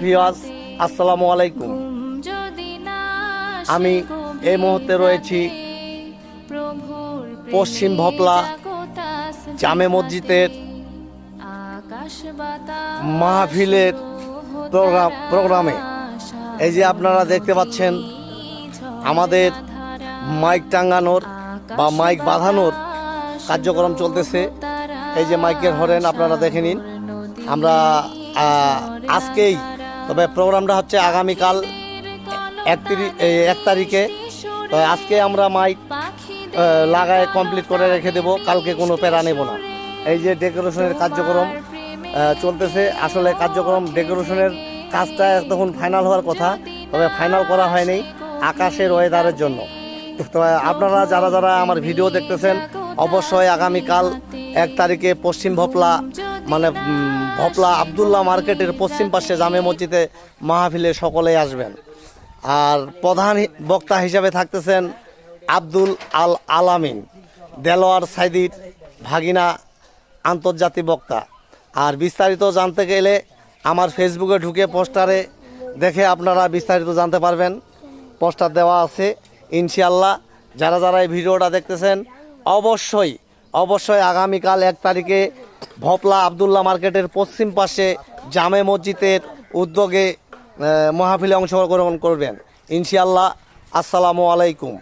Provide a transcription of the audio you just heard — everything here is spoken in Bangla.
ভিউয়ার্স, আসসালামু আলাইকুম। আমি এই মুহূর্তে রয়েছি পশ্চিম ভোপলা জামে মসজিদের মাহফিলের প্রোগ্রামে। এই যে আপনারা দেখতে পাচ্ছেন আমাদের মাইক টাঙ্গানোর বা মাইক বাঁধানোর কার্যক্রম চলতেছে। এই যে মাইকের হরেন আপনারা দেখে নিন। আমরা আজকেই, তবে প্রোগ্রামটা হচ্ছে আগামীকাল 1 তারিখে। তো আজকে আমরা মাইক লাগায় কমপ্লিট করে রেখে দেব, কালকে কোনো প্যারা নেব না। এই যে ডেকোরেশনের কার্যক্রম চলতেছে। আসলে কার্যক্রম ডেকোরেশনের কাজটা তখন ফাইনাল হওয়ার কথা, তবে ফাইনাল করা হয়নি আকাশের ওয়েদারের জন্য। তো আপনারা যারা যারা আমার ভিডিও দেখতেছেন, অবশ্যই আগামীকাল 1 তারিখে পশ্চিম ভোপলা মানে ভোপলা আবদুল্লাহ মার্কেটের পশ্চিম পাশে জামে মসজিদে মাহফিলে সকলেই আসবেন। আর প্রধান বক্তা হিসাবে থাকতেছেন আব্দুল আলামিন, দেলোয়ার সাইদির ভাগিনা আন্তর্জাতিক বক্তা। আর বিস্তারিত জানতে গেলে আমার ফেসবুকে ঢুকে পোস্টারে দেখে আপনারা বিস্তারিত জানতে পারবেন। পোস্টার দেওয়া আছে ইনশাআল্লাহ। যারা যারা এই ভিডিওটা দেখতেছেন, অবশ্যই আগামীকাল 1 তারিখে ভোপলা আবদুল্লাহ মার্কেটের পশ্চিম পাশে জামে মসজিদের উদ্যোগে মাহফিলে অংশগ্রহণ করবেন ইনশাআল্লাহ। আসসালামু আলাইকুম।